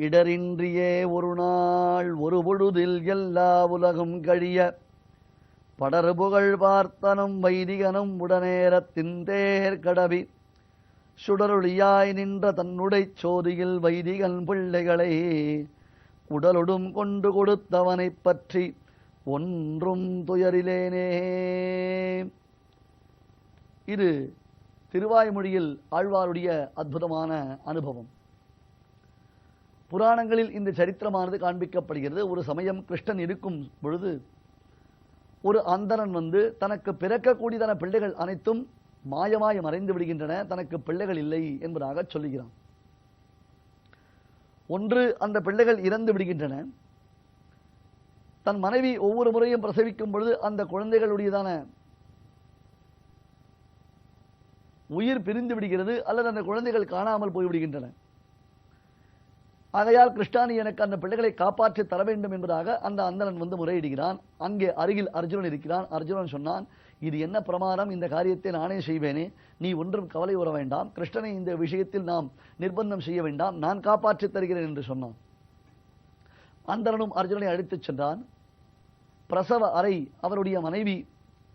இடரின்றியே ஒரு நாள் ஒரு பொழுதில் எல்லா உலகும் கழிய படர்புகழ் பார்த்தனும் வைதிகனும் உடனேரத்தின் தேர் கடவி சுடருளியாய் நின்ற தன்னுடை சோதியில் வைதிகன் பிள்ளைகளை உடலுடும் கொண்டு கொடுத்தவனைப் பற்றி ஒன்றும் துயரிலேனே. இது திருவாய்மொழியில் ஆழ்வாருடைய அற்புதமான அனுபவம். புராணங்களில் இந்த சரித்திரமானது காண்பிக்கப்படுகிறது. ஒரு சமயம் கிருஷ்ணன் இருக்கும் பொழுது ஒரு அந்தணன் வந்து தனக்கு பிறக்கக்கூடியதான பிள்ளைகள் அனைத்தும் மாயமாய் மறைந்து விடுகின்றன, தனக்கு பிள்ளைகள் இல்லை என்பதாக சொல்லுகிறான். ஒன்று, அந்த பிள்ளைகள் இறந்து விடுகின்றன. தன் மனைவி ஒவ்வொரு முறையும் பிரசவிக்கும் பொழுது அந்த குழந்தைகளுடையதான உயிர் பிரிந்து விடுகிறது, அல்லது அந்த குழந்தைகள் காணாமல் போய்விடுகின்றன. ஆகையால் கிருஷ்ணானி எனக்கு அந்த பிள்ளைகளை காப்பாற்றி தர வேண்டும் என்பதாக அந்த அந்தணன் வந்து முறையிடுகிறான். அங்கே அருகில் அர்ஜுனன் இருக்கிறான். அர்ஜுனன் சொன்னான், இது என்ன பிரமாதம், இந்த காரியத்தை நானே செய்வேனே, நீ ஒன்றும் கவலை உற வேண்டாம், கிருஷ்ணனை இந்த விஷயத்தில் நாம் நிர்பந்தம் செய்ய வேண்டாம், நான் காப்பாற்றி தருகிறேன் என்று சொன்னான். அந்தணனும் அர்ஜுனனை அழைத்துச் சென்றான். பிரசவ அறை, அவருடைய மனைவி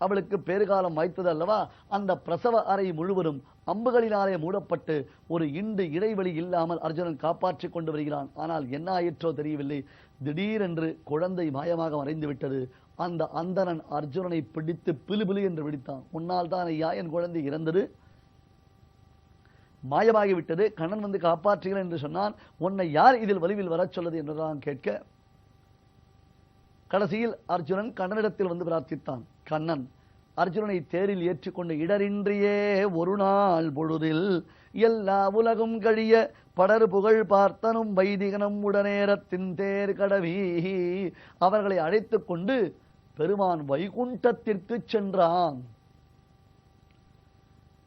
அவளுக்கு பேறுகாலம் வாய்த்தது அல்லவா, அந்த பிரசவ அறை முழுவதும் அம்புகளினாலே மூடப்பட்டு ஒரு இண்டு இடைவெளி இல்லாமல் அர்ஜுனன் காப்பாற்றி கொண்டு வருகிறான். ஆனால் என்ன ஆயிற்றோ தெரியவில்லை, திடீரென்று குழந்தை மாயமாக மறைந்து விட்டது. அந்த அந்தணன் அர்ஜுனனை பிடித்து பிலுபிலு என்று விடுத்தான். முன்னால் தான் ஐயா என் குழந்தை இறந்தது, மாயமாகிவிட்டது, கண்ணன் வந்து காப்பாற்றுகிறேன் என்று சொன்னான், உன்னை யார் இதில் வலிவில் வரச் சொல்வது என்றுதான் கேட்க, கடைசியில் அர்ஜுனன் கண்ணனிடத்தில் வந்து பிரார்த்தித்தான். கண்ணன் அர்ஜுனனை தேரில் ஏற்றிக்கொண்டு இடரின்றியே ஒரு நாள் பொழுதில் எல்லா உலகும் கழிய படர் புகழ் பார்த்தனும் வைதிகனும் உடனேரத்தின் தேர் கடவி அவர்களை அழைத்துக் கொண்டு பெருமான் வைகுண்டத்திற்கு சென்றான்.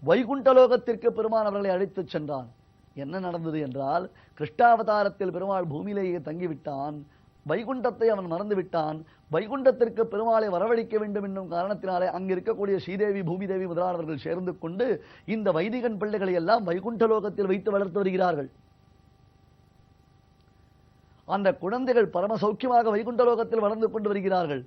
வைகுண்டலோகத்திற்கு பெருமான் அவர்களை அழைத்துச் சென்றான். என்ன நடந்தது என்றால், கிருஷ்ணாவதாரத்தில் பெருமாள் பூமியிலேயே தங்கிவிட்டான். வைகுண்டத்தை அவன் மறந்துவிட்டான். வைகுண்டத்திற்கு பெருமாளை வரவழைக்க வேண்டும் என்னும் காரணத்தினாலே அங்கு இருக்கக்கூடிய ஸ்ரீதேவி பூமிதேவி முதலானவர்கள் சேர்ந்து கொண்டு இந்த வைதிகன் பிள்ளைகளை எல்லாம் வைகுண்டலோகத்தில் வைத்து வளர்த்து வருகிறார்கள். அந்த குழந்தைகள் பரம சௌக்கியமாக வைகுண்டலோகத்தில் வளர்ந்து கொண்டு வருகிறார்கள்.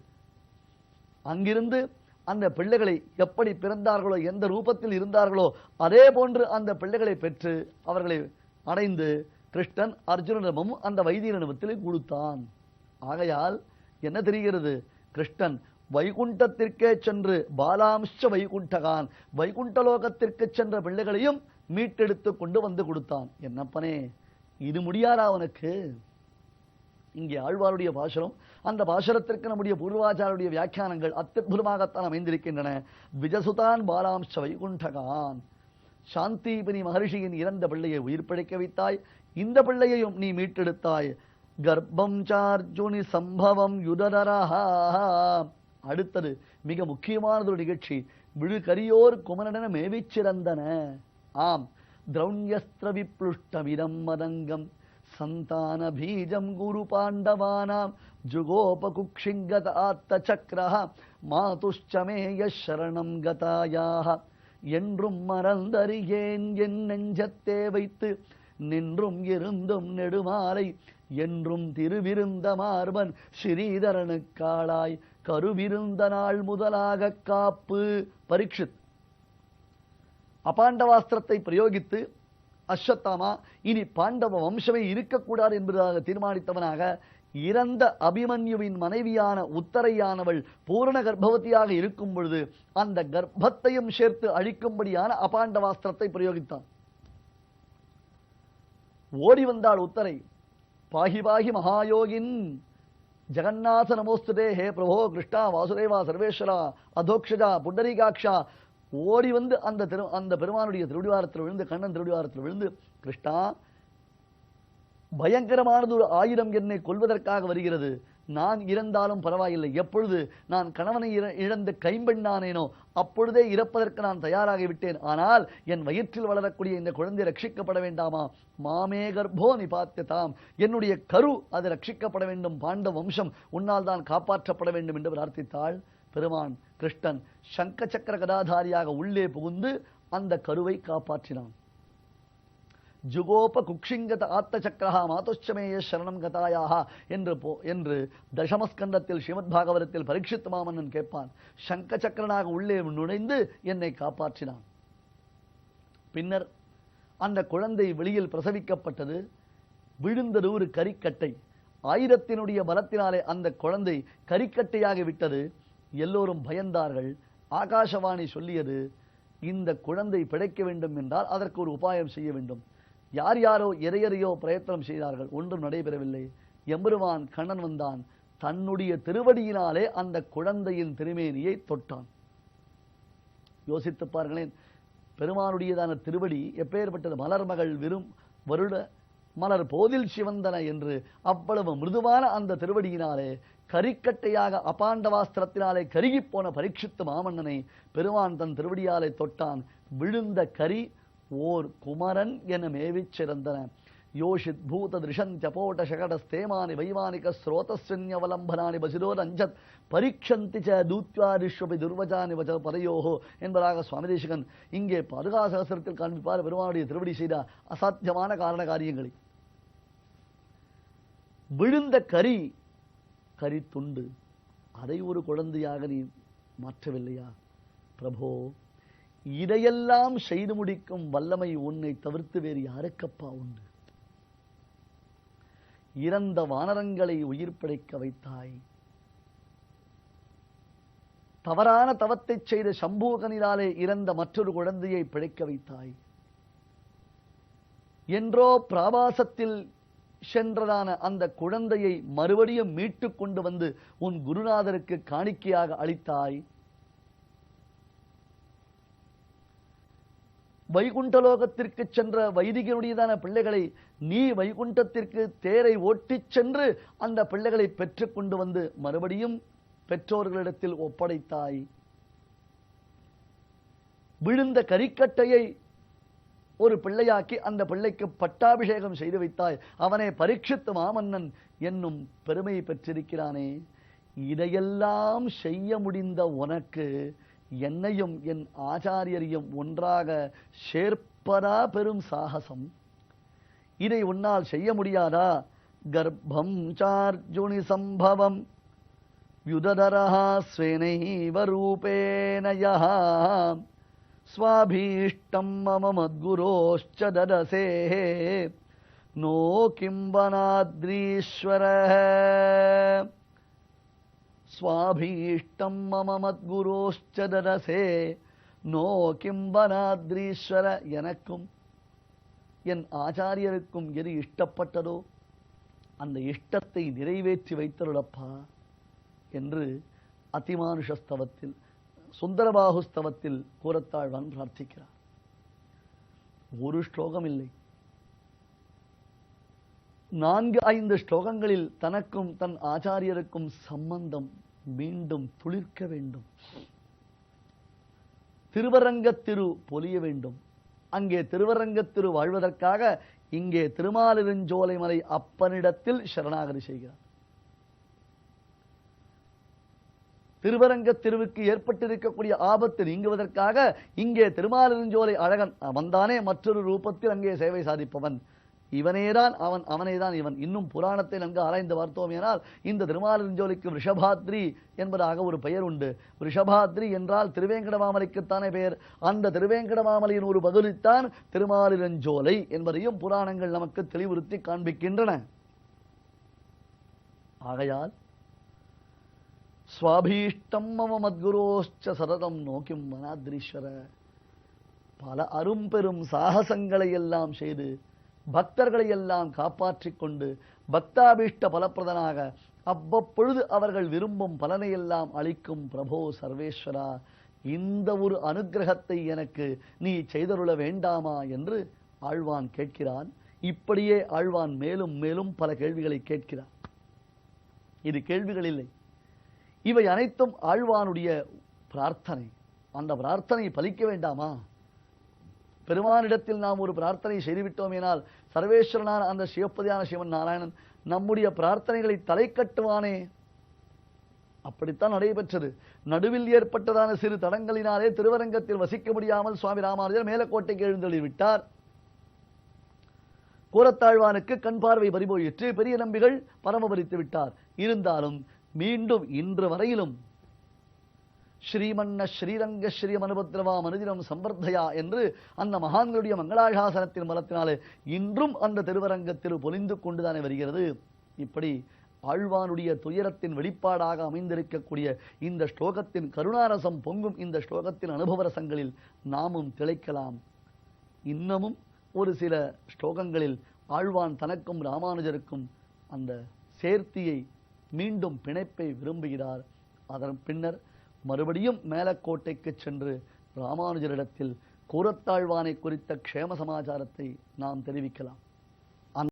அங்கிருந்து அந்த பிள்ளைகளை எப்படி பிறந்தார்களோ, எந்த ரூபத்தில் இருந்தார்களோ அதே போன்று அந்த பிள்ளைகளை பெற்று அவர்களை அடைந்து கிருஷ்ணன் அர்ஜுனனிடமும் அந்த வைதிகனிடத்தில் கொடுத்தான். ஆகையால் என்ன தெரிகிறது, கிருஷ்ணன் வைகுண்டத்திற்கே சென்று பாலாம்ச வைகுண்டகான், வைகுண்டலோகத்திற்கு சென்ற பிள்ளைகளையும் மீட்டெடுத்து கொண்டு வந்து கொடுத்தான். என்னப்பனே, இது முடியாதா அவனுக்கு? இங்கே ஆழ்வாருடைய பாசுரம், அந்த பாசுரத்திற்கு நம்முடைய பூர்வாச்சாருடைய வியாக்கியானங்கள் அத்யுதமாகத்தான் அமைந்திருக்கின்றன. விஜசுதான் பாலாம்ச வைகுண்டகான், சாந்திபனி மகர்ஷியின் இறந்த பிள்ளையை உயிர் பிழைக்க வைத்தாய், இந்த பிள்ளையையும் நீ மீட்டெடுத்தாய். கர்ப்பம் சார்ஜுனி சம்பவம் யுதரஹா. அடுத்தது மிக முக்கியமானதொரு நிகழ்ச்சி, விழுகரியோர் குமரன மேவிச்சிறந்தன. ஆம், திரௌண்யஸ்திர விப்ளுஷ்டமிதம் மதங்கம் சந்தான பீஜம் குரு பாண்டவானாம் ஜுகோபகுக்ஷிங்கத ஆத்த சக்ரஹ மாதுஷ்சமேய சரணம் கதாயாக. என்றும் மறந்தறியேன் என் நெஞ்சத்தே வைத்து நின்றும் இருந்தும் நெடுமாலை என்றும் திருவிருந்த மார்பன் ஸ்ரீதரனுக்காளாய் கருவிருந்த நாள் முதலாக காப்பு. பரீட்சித் அபாண்டவாஸ்திரத்தை பிரயோகித்து அஸ்வத்தாமா இனி பாண்டவ வம்சமே இருக்கக்கூடாது என்பதாக தீர்மானித்தவனாக இறந்த அபிமன்யுவின் மனைவியான உத்தரையானவள் பூரண கர்ப்பவதியாக இருக்கும் பொழுது அந்த கர்ப்பத்தையும் சேர்த்து அழிக்கும்படியான அபாண்டவாஸ்திரத்தை பிரயோகித்தான். ஓடி வந்தாள் உத்தரை. பாகி பாகி மகாயோகின் ஜெகநாத நமோஸ்துதே, ஹே பிரபோ கிருஷ்ணா வாசுதேவா சர்வேஸ்வரா அதோக்ஷஜா புண்டரீகாட்சா. ஓடி வந்து அந்த பெருமானுடைய திருடிவாரத்தில் விழுந்து, கண்ணன் திருடிவாரத்தில் விழுந்து, கிருஷ்ணா பயங்கரமானது ஒரு ஆயுதம் என்னை கொல்வதற்காக வருகிறது, நான் இறந்தாலும் பரவாயில்லை, எப்பொழுது நான் கணவனை இழந்து கைம்பெண்ணானேனோ அப்பொழுதே இறப்பதற்கு நான் தயாராகிவிட்டேன், ஆனால் என் வயிற்றில் வளரக்கூடிய இந்த குழந்தை ரட்சிக்கப்பட வேண்டாமா? மாமே கர்ப்போ நிபாத்தியதாம், என்னுடைய கரு அது ரட்சிக்கப்பட வேண்டும், பாண்டவ வம்சம் உன்னால் தான் காப்பாற்றப்பட வேண்டும் என்று பிரார்த்தித்தாள். பெருமான் கிருஷ்ணன் சங்க சக்கர கதாதாரியாக உள்ளே புகுந்து அந்த கருவை காப்பாற்றினான். ஜுகோப குக்ஷிங்கத ஆத்த சக்கரஹா மாதுஷ்சமேய சரணம் கதாயாக என்று தசமஸ்கந்தத்தில் ஸ்ரீமத் பாகவதத்தில் பரீட்சித் மாமன்னன் கேட்பான். சங்க சக்கரனாக உள்ளே நுழைந்து என்னை காப்பாற்றினான். பின்னர் அந்த குழந்தை வெளியில் பிரசவிக்கப்பட்டது. விழுந்தது ஒரு கரிக்கட்டை. ஆயுதத்தினுடைய பலத்தினாலே அந்த குழந்தை கரிக்கட்டையாகி விட்டது. எல்லோரும் பயந்தார்கள். ஆகாசவாணி சொல்லியது, இந்த குழந்தை பிழைக்க வேண்டும் என்றால் அதற்கு ஒரு உபாயம் செய்ய வேண்டும். யார் யாரோ எதையோ பிரயத்தனம் செய்தார்கள், ஒன்றும் நடைபெறவில்லை. எம்பெருமான் கண்ணன் வந்தான். தன்னுடைய திருவடியினாலே அந்த குழந்தையின் திருமேனியை தொட்டான். யோசித்து பாருங்களேன், பெருமானுடையதான திருவடி எப்பேற்பட்டது! மலர்மகள் விரும் வருட மலர் போதில் சிவந்தன என்று அவ்வளவு மிருதுவான அந்த திருவடியினாலே கரிக்கட்டையாக அபாண்டவாஸ்திரத்தினாலே கருகிப்போன பரீட்சித்து மாமன்னனை பெருமான் தன் திருவடியாலே தொட்டான். விழுந்த கரி ஓர் குமரன் என மேவிச் சிறந்தன. யோஷித் பூத திருஷந்தியபோட சகடஸ்தேமானி வைமானிக ஸ்ரோதஸ்ரன்யவலம்பனானி பசிரோர் அஞ்சத் பரீட்சந்தி ச தூத்வாரிஷ்வபி துர்வஜானி வஜ பதயோகோ என்பதாக சுவாமி தேசிகன் இங்கே பாதுகா சகஸ்திரத்தில் காண்பிப்பார். பெருமானுடைய திருவடி செய்த அசாத்தியமான காரண காரியங்களை. விழுந்த கரி துண்டு, அதை ஒரு குழந்தையாக நீ மாற்றவில்லையா பிரபோ? இதையெல்லாம் செய்து முடிக்கும் வல்லமை உன்னை தவிர்த்து வேறு யாருக்கப்பா உண்டு? இறந்த வானரங்களை உயிர் பிழைக்க வைத்தாய். தவறான தவத்தை செய்த சம்பூகனினாலே இறந்த மற்றொரு குழந்தையை பிழைக்க வைத்தாய். என்றோ பிராபாசத்தில் சென்றதான அந்த குழந்தையை மறுபடியும் மீட்டு கொண்டு வந்து உன் குருநாதருக்கு காணிக்கையாக அளித்தாய். வைகுண்டலோகத்திற்கு சென்ற வைதிகனுடையதான பிள்ளைகளை நீ வைகுண்டத்திற்கு தேரை ஓட்டிச் சென்று அந்த பிள்ளைகளை பெற்றுக் கொண்டு வந்து மறுபடியும் பெற்றோர்களிடத்தில் ஒப்படைத்தாய். விழுந்த கரிக்கட்டையை ஒரு பிள்ளையாக்கி அந்த பிள்ளைக்கு பட்டாபிஷேகம் செய்து வைத்தாய். அவனை பரீட்சித்து மாமன்னன் என்னும் பெருமை பெற்றிருக்கிறானே. இதையெல்லாம் செய்ய முடிந்த உனக்கு என்னையும் என் ஆச்சாரியரையும் ஒன்றாக சேர்ப்பதா பெரும் சாகசம்? இதை உன்னால் செய்ய முடியாதா? கர்ப்பம் சார்ஜுனி சம்பவம் யுததரஹா ஸ்வேனைவ ரூபேனயஹ ஸ்வாபீஷ்டம் மம மத்குரோஷ்ச ததசே நோ கிம்பனாத்ரீஸ்வரஹ ஸ்வாபீஷ்டம் மம மத்குரோஷ்ச ததசே நோ கிம்பனாத்ரீஸ்வர. எனக்கும் என் ஆச்சாரியருக்கும் எது இஷ்டப்பட்டதோ அந்த இஷ்டத்தை நிறைவேற்றி வைத்தருளப்பா என்று அதிமானுஷஸ்தவத்தில் சுந்தரபாகுஸ்தவத்தில் கூறத்தாழ்வான் பிரார்த்திக்கிறார். ஒரு ஸ்லோகம் இல்லை, 4-5 ஸ்லோகங்களில் தனக்கும் தன் ஆச்சாரியருக்கும் சம்பந்தம் மீண்டும் துளிர்க்க வேண்டும். திருவரங்கத்திரு பொலிய வேண்டும். அங்கே திருவரங்கத்திரு வாழ்வதற்காக இங்கே திருமாலிருஞ்சோலை மலை அப்பனிடத்தில் சரணாகதி செய்கிறார். திருவரங்கத்திருவுக்கு ஏற்பட்டிருக்கக்கூடிய ஆபத்து நீங்குவதற்காக இங்கே திருமாலிருஞ்சோலை அழகன் வந்தானே மற்றொரு ரூபத்தில் அங்கே சேவை சாதிப்பவன் இவனேதான் அவன், அவனேதான் இவன். இன்னும் புராணத்தை நன்கு ஆராய்ந்து பார்த்தோம் என்றால் இந்த திருமாலிருஞ்சோலைக்கு ரிஷபாத்ரி என்பதாக ஒரு பெயர் உண்டு. ரிஷபாத்ரி என்றால் திருவேங்கடமாமலைக்குத்தானே பெயர். அந்த திருவேங்கடமாமலையின் ஒரு பகுதித்தான் திருமாலிருஞ்சோலை என்பதையும் புராணங்கள் நமக்கு தெளிவுறுத்தி காண்பிக்கின்றன. ஆகையால் ஸ்வாபீஷ்டம் மம மத்குரோஷ்ச சததம் நோக்கிம் வனாத்ரீஸ்வர. பல அரும்பெரும் சாகசங்களை எல்லாம் செய்து பக்தர்களை எல்லாம் காப்பாற்றிக் கொண்டு பக்தாபீஷ்ட பலப்பிரதனாக அவ்வப்பொழுது அவர்கள் விரும்பும் பலனை எல்லாம் அளிக்கும் பிரபோ சர்வேஸ்வரா, இந்த ஒரு அனுக்கிரகத்தை எனக்கு நீ செய்தருள வேண்டாமா என்று ஆழ்வான் கேட்கிறான். இப்படியே ஆழ்வான் மேலும் மேலும் பல கேள்விகளை கேட்கிறார். இது கேள்விகள் இல்லை, இவை அனைத்தும் ஆழ்வானுடைய பிரார்த்தனை. அந்த பிரார்த்தனை பலிக்க வேண்டாமா? பெருமானிடத்தில் நாம் ஒரு பிரார்த்தனை செய்துவிட்டோம் எனால் சர்வேஸ்வரனான அந்த சிவப்பதியான சிவன் நாராயணன் நம்முடைய பிரார்த்தனைகளை தலை கட்டுவானே. அப்படித்தான் நடைபெற்றது. நடுவில் ஏற்பட்டதான சிறு தடங்களினாலே திருவரங்கத்தில் வசிக்க முடியாமல் சுவாமி ராமானுஜர் மேலக்கோட்டைக்கு எழுந்தொழிவிட்டார். கூரத்தாழ்வானுக்கு கண் பார்வை பறிபோயிற்று, பெரிய நம்பிகள் பரமபரித்து விட்டார். இருந்தாலும் மீண்டும் இன்று வரையிலும் ஸ்ரீமன்ன ஸ்ரீரங்க ஸ்ரீ மனுபத்ரவா மனுதினம் சம்பர்தயா என்று அந்த மகான்களுடைய மங்களாசாசனத்தின் பலத்தினாலே இன்றும் அந்த திருவரங்கத்தில் பொலிந்து கொண்டுதானே வருகிறது. இப்படி ஆழ்வானுடைய துயரத்தின் வெளிப்பாடாக அமைந்திருக்கக்கூடிய இந்த ஸ்லோகத்தின் கருணாரசம் பொங்கும் இந்த ஸ்லோகத்தின் அனுபவ ரசங்களில் நாமும் திளைக்கலாம். இன்னமும் ஒரு சில ஸ்லோகங்களில் ஆழ்வான் தனக்கும் ராமானுஜருக்கும் அந்த சேர்த்தியை மீண்டும் பிணைப்பை விரும்புகிறார். அதன் பின்னர் மறுபடியும் மேலக்கோட்டைக்கு சென்று ராமானுஜரிடத்தில் கூரத்தாழ்வானை குறித்த க்ஷேம சமாச்சாரத்தை நாம் தெரிவிக்கலாம்.